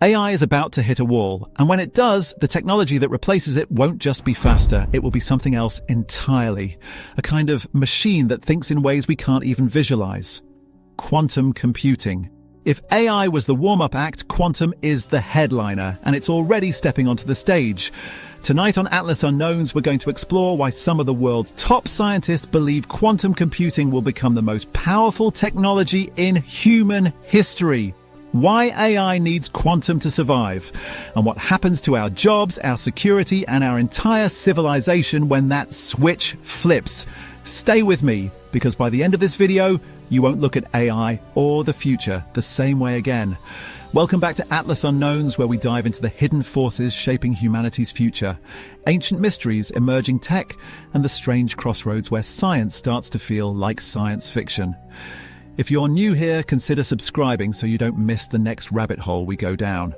AI is about to hit a wall, and when it does, the technology that replaces it won't just be faster, it will be something else entirely. A kind of machine that thinks in ways we can't even visualize. Quantum computing. If AI was the warm-up act, quantum is the headliner, and it's already stepping onto the stage. Tonight on Atlas Unknowns, we're going to explore why some of the world's top scientists believe quantum computing will become the most powerful technology in human history. Why AI needs quantum to survive, and what happens to our jobs, our security, and our entire civilization when that switch flips. Stay with me, because by the end of this video, you won't look at AI or the future the same way again. Welcome back to Atlas Unknowns, where we dive into the hidden forces shaping humanity's future, ancient mysteries, emerging tech, and the strange crossroads where science starts to feel like science fiction. If you're new here, consider subscribing so you don't miss the next rabbit hole we go down.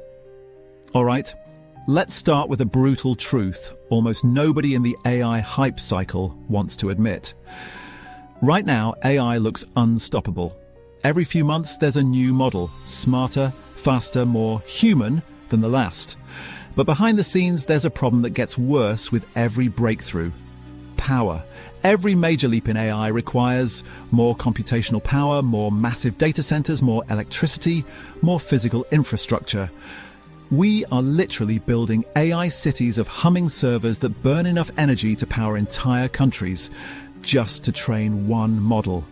All right, let's start with a brutal truth almost nobody in the AI hype cycle wants to admit. Right now, AI looks unstoppable. Every few months, there's a new model, smarter, faster, more human than the last. But behind the scenes, there's a problem that gets worse with every breakthrough. Power. Every major leap in AI requires more computational power, more massive data centers, more electricity, more physical infrastructure. We are literally building AI cities of humming servers that burn enough energy to power entire countries, just to train one model.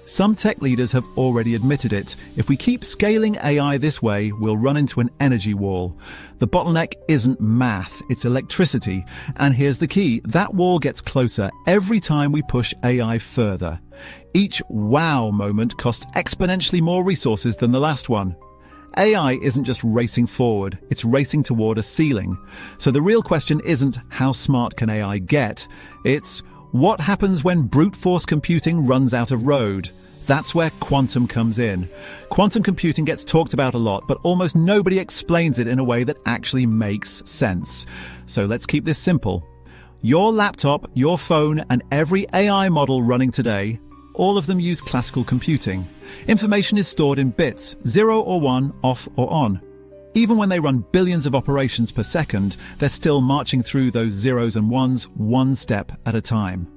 Some tech leaders have already admitted it. If we keep scaling AI this way, we'll run into an energy wall. The bottleneck isn't math, it's electricity. And here's the key, that wall gets closer every time we push AI further. Each wow moment costs exponentially more resources than the last one. AI isn't just racing forward, it's racing toward a ceiling. So the real question isn't how smart can AI get, it's what happens when brute force computing runs out of road? That's where quantum comes in. Quantum computing gets talked about a lot, but almost nobody explains it in a way that actually makes sense. So let's keep this simple. Your laptop, your phone, and every AI model running today, all of them use classical computing. Information is stored in bits, 0 or 1, off or on. Even when they run billions of operations per second, they're still marching through those zeros and ones one step at a time.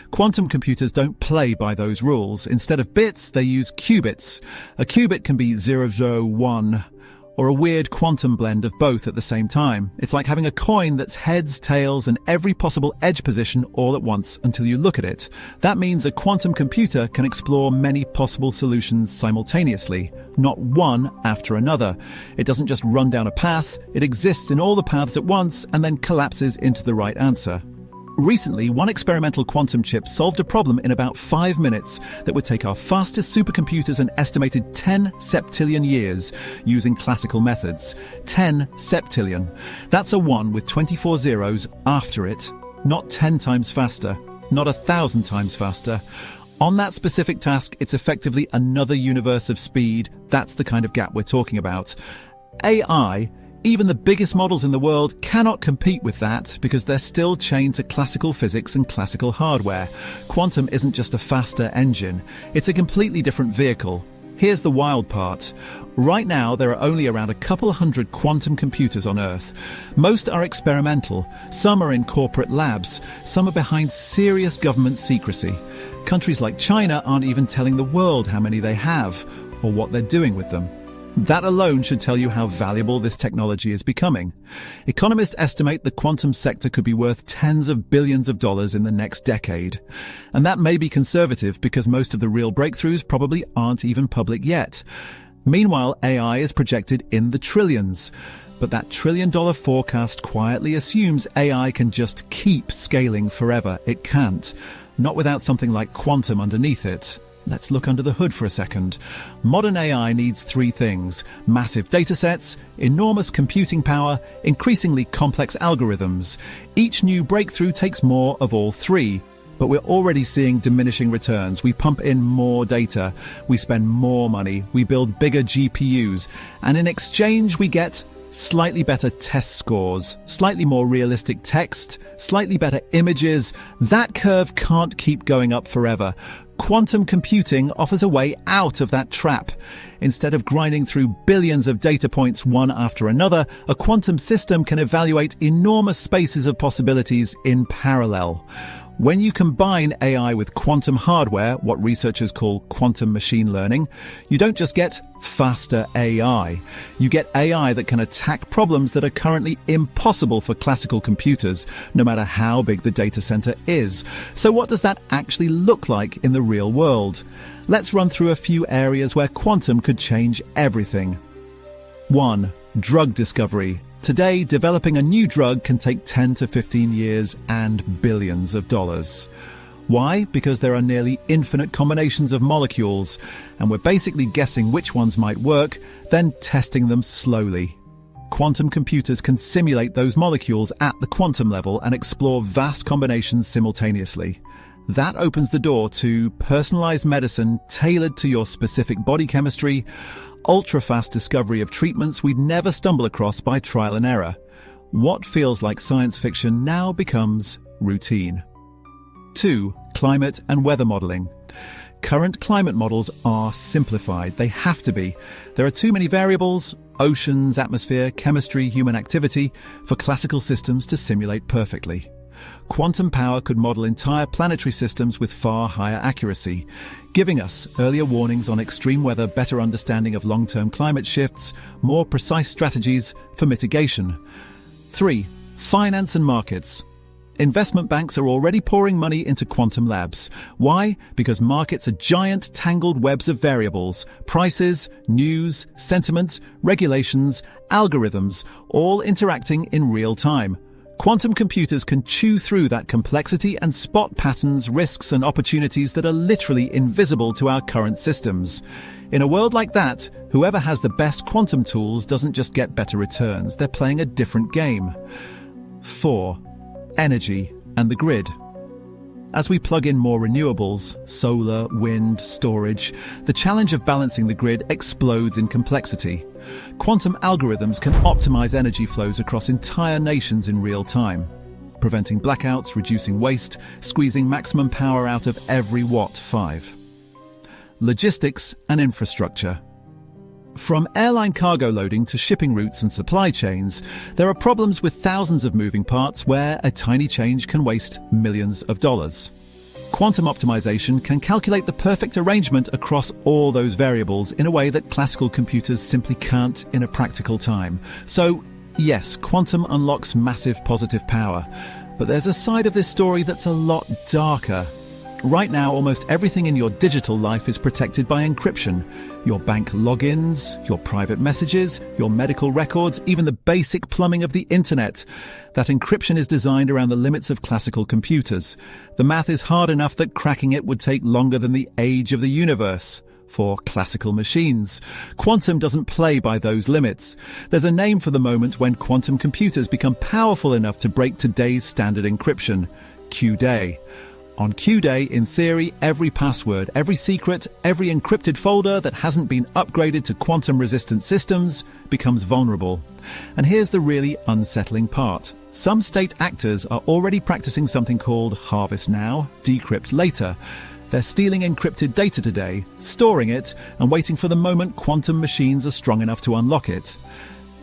Quantum computers don't play by those rules. Instead of bits, they use qubits. A qubit can be 001, or a weird quantum blend of both at the same time. It's like having a coin that's heads, tails, and every possible edge position all at once until you look at it. That means a quantum computer can explore many possible solutions simultaneously, not one after another. It doesn't just run down a path, it exists in all the paths at once and then collapses into the right answer. Recently, one experimental quantum chip solved a problem in about 5 minutes that would take our fastest supercomputers an estimated 10 septillion years using classical methods. 10 septillion. That's a 1 with 24 zeros after it. Not 10 times faster. Not 1,000 times faster. On that specific task, it's effectively another universe of speed. That's the kind of gap we're talking about. AI, even the biggest models in the world, cannot compete with that because they're still chained to classical physics and classical hardware. Quantum isn't just a faster engine, it's a completely different vehicle. Here's the wild part. Right now, there are only around a couple hundred quantum computers on Earth. Most are experimental, some are in corporate labs, some are behind serious government secrecy. Countries like China aren't even telling the world how many they have, or what they're doing with them. That alone should tell you how valuable this technology is becoming. Economists estimate the quantum sector could be worth tens of billions of dollars in the next decade. And that may be conservative because most of the real breakthroughs probably aren't even public yet. Meanwhile, AI is projected in the trillions. But that trillion-dollar forecast quietly assumes AI can just keep scaling forever. It can't. Not without something like quantum underneath it. Let's look under the hood for a second. Modern AI needs 3 things: massive datasets, enormous computing power, increasingly complex algorithms. Each new breakthrough takes more of all 3. But we're already seeing diminishing returns. We pump in more data, we spend more money, we build bigger GPUs, and in exchange we get slightly better test scores, slightly more realistic text, slightly better images. That curve can't keep going up forever. Quantum computing offers a way out of that trap. Instead of grinding through billions of data points one after another, a quantum system can evaluate enormous spaces of possibilities in parallel. When you combine AI with quantum hardware, what researchers call quantum machine learning, you don't just get faster AI. You get AI that can attack problems that are currently impossible for classical computers, no matter how big the data center is. So what does that actually look like in the real world? Let's run through a few areas where quantum could change everything. 1. Drug discovery. Today, developing a new drug can take 10 to 15 years and billions of dollars. Why? Because there are nearly infinite combinations of molecules, and we're basically guessing which ones might work, then testing them slowly. Quantum computers can simulate those molecules at the quantum level and explore vast combinations simultaneously. That opens the door to personalized medicine tailored to your specific body chemistry, ultra-fast discovery of treatments we'd never stumble across by trial and error. What feels like science fiction now becomes routine. 2. Climate and weather modeling. Current climate models are simplified. They have to be. There are too many variables, oceans, atmosphere, chemistry, human activity, for classical systems to simulate perfectly. Quantum power could model entire planetary systems with far higher accuracy, giving us earlier warnings on extreme weather, better understanding of long-term climate shifts, more precise strategies for mitigation. 3. Finance and markets. Investment banks are already pouring money into quantum labs. Why? Because markets are giant, tangled webs of variables, prices, news, sentiment, regulations, algorithms, all interacting in real time. Quantum computers can chew through that complexity and spot patterns, risks, and opportunities that are literally invisible to our current systems. In a world like that, whoever has the best quantum tools doesn't just get better returns, they're playing a different game. 4. Energy and the grid. As we plug in more renewables, solar, wind, storage, the challenge of balancing the grid explodes in complexity. Quantum algorithms can optimize energy flows across entire nations in real time, preventing blackouts, reducing waste, squeezing maximum power out of every watt. 5. Logistics and infrastructure. From airline cargo loading to shipping routes and supply chains, there are problems with thousands of moving parts where a tiny change can waste millions of dollars. Quantum optimization can calculate the perfect arrangement across all those variables in a way that classical computers simply can't in a practical time. So, yes, quantum unlocks massive positive power, but there's a side of this story that's a lot darker. Right now, almost everything in your digital life is protected by encryption. Your bank logins, your private messages, your medical records, even the basic plumbing of the internet. That encryption is designed around the limits of classical computers. The math is hard enough that cracking it would take longer than the age of the universe for classical machines. Quantum doesn't play by those limits. There's a name for the moment when quantum computers become powerful enough to break today's standard encryption: Q-Day. On Q-Day, in theory, every password, every secret, every encrypted folder that hasn't been upgraded to quantum-resistant systems becomes vulnerable. And here's the really unsettling part. Some state actors are already practicing something called harvest now, decrypt later. They're stealing encrypted data today, storing it, and waiting for the moment quantum machines are strong enough to unlock it.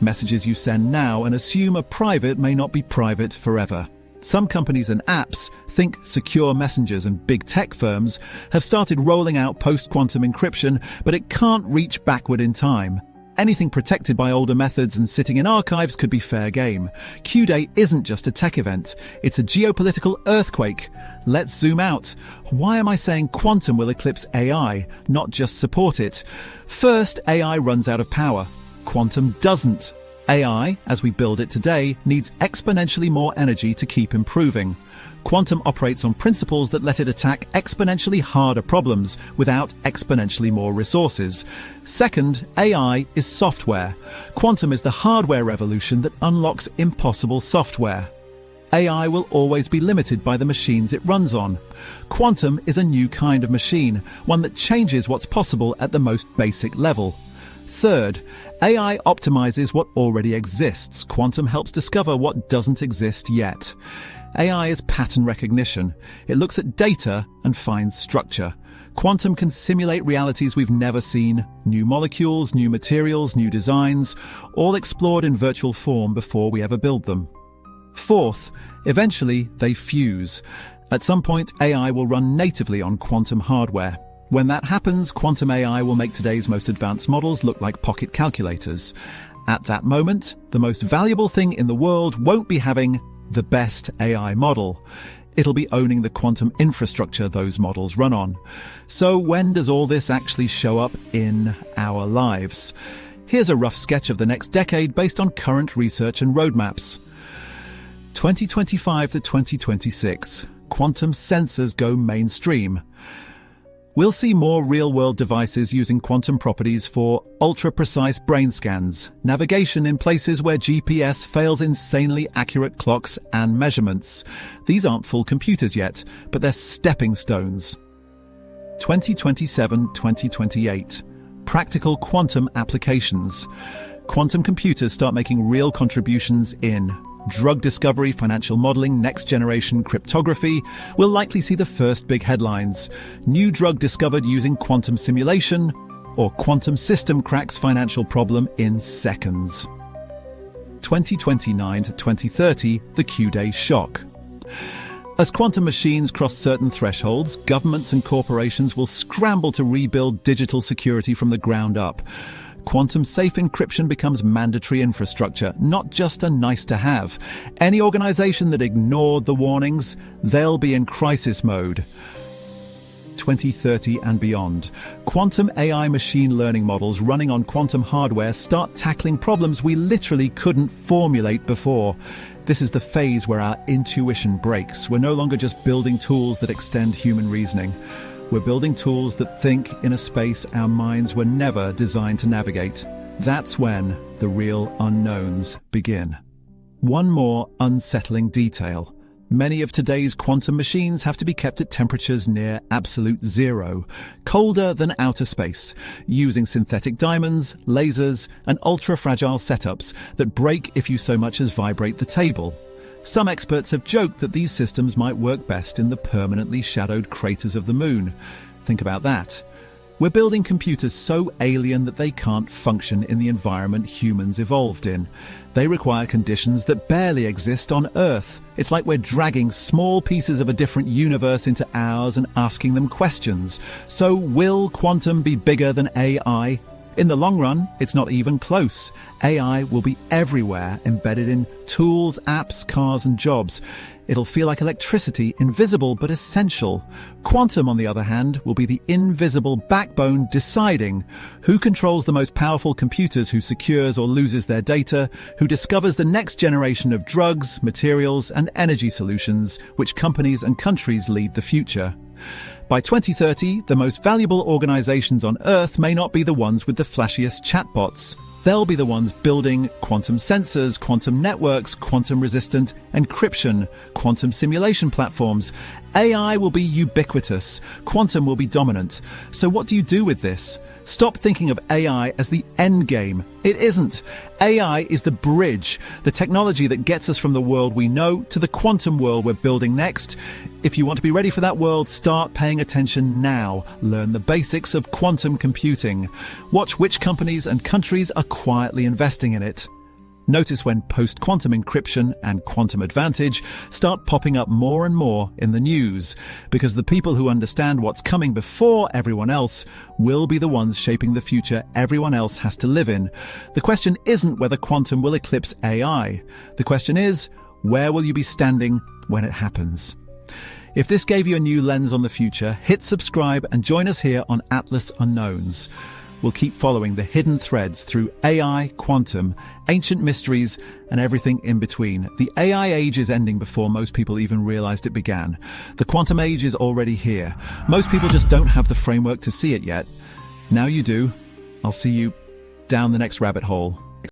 Messages you send now and assume are private may not be private forever. Some companies and apps, think secure messengers and big tech firms, have started rolling out post-quantum encryption, but it can't reach backward in time. Anything protected by older methods and sitting in archives could be fair game. Q-Day isn't just a tech event, it's a geopolitical earthquake. Let's zoom out. Why am I saying quantum will eclipse AI, not just support it? First, AI runs out of power. Quantum doesn't. AI, as we build it today, needs exponentially more energy to keep improving. Quantum operates on principles that let it attack exponentially harder problems without exponentially more resources. Second, AI is software. Quantum is the hardware revolution that unlocks impossible software. AI will always be limited by the machines it runs on. Quantum is a new kind of machine, one that changes what's possible at the most basic level. Third, AI optimizes what already exists. Quantum helps discover what doesn't exist yet. AI is pattern recognition. It looks at data and finds structure. Quantum can simulate realities we've never seen, new molecules, new materials, new designs, all explored in virtual form before we ever build them. Fourth, eventually they fuse. At some point, AI will run natively on quantum hardware. When that happens, quantum AI will make today's most advanced models look like pocket calculators. At that moment, the most valuable thing in the world won't be having the best AI model. It'll be owning the quantum infrastructure those models run on. So when does all this actually show up in our lives? Here's a rough sketch of the next decade based on current research and roadmaps. 2025 to 2026. Quantum sensors go mainstream. We'll see more real-world devices using quantum properties for ultra-precise brain scans, navigation in places where GPS fails insanely accurate clocks and measurements. These aren't full computers yet, but they're stepping stones. 2027-2028. Practical quantum applications. Quantum computers start making real contributions in drug discovery, financial modeling, next-generation cryptography. We'll likely see the first big headlines. New drug discovered using quantum simulation, or quantum system cracks financial problem in seconds. 2029 to 2030, the Q-Day shock. As quantum machines cross certain thresholds, governments and corporations will scramble to rebuild digital security from the ground up. Quantum-safe encryption becomes mandatory infrastructure, not just a nice-to-have. Any organization that ignored the warnings, they'll be in crisis mode. 2030 and beyond. Quantum AI machine learning models running on quantum hardware start tackling problems we literally couldn't formulate before. This is the phase where our intuition breaks. We're no longer just building tools that extend human reasoning. We're building tools that think in a space our minds were never designed to navigate. That's when the real unknowns begin. One more unsettling detail. Many of today's quantum machines have to be kept at temperatures near absolute zero, colder than outer space, using synthetic diamonds, lasers, and ultra-fragile setups that break if you so much as vibrate the table. Some experts have joked that these systems might work best in the permanently shadowed craters of the moon. Think about that. We're building computers so alien that they can't function in the environment humans evolved in. They require conditions that barely exist on Earth. It's like we're dragging small pieces of a different universe into ours and asking them questions. So will quantum be bigger than AI? In the long run, it's not even close. AI will be everywhere, embedded in tools, apps, cars, and jobs. It'll feel like electricity, invisible but essential. Quantum, on the other hand, will be the invisible backbone deciding who controls the most powerful computers, who secures or loses their data, who discovers the next generation of drugs, materials, and energy solutions, which companies and countries lead the future. By 2030, the most valuable organizations on Earth may not be the ones with the flashiest chatbots. They'll be the ones building quantum sensors, quantum networks, quantum-resistant encryption, quantum simulation platforms. AI will be ubiquitous. Quantum will be dominant. So what do you do with this? Stop thinking of AI as the end game. It isn't. AI is the bridge, the technology that gets us from the world we know to the quantum world we're building next. If you want to be ready for that world, start paying attention now. Learn the basics of quantum computing. Watch which companies and countries are quietly investing in it. Notice when post-quantum encryption and quantum advantage start popping up more and more in the news, because the people who understand what's coming before everyone else will be the ones shaping the future everyone else has to live in. The question isn't whether quantum will eclipse AI. The question is, where will you be standing when it happens? If this gave you a new lens on the future, hit subscribe and join us here on Atlas Unknowns. We'll keep following the hidden threads through AI, quantum, ancient mysteries, and everything in between. The AI age is ending before most people even realized it began. The quantum age is already here. Most people just don't have the framework to see it yet. Now you do. I'll see you down the next rabbit hole.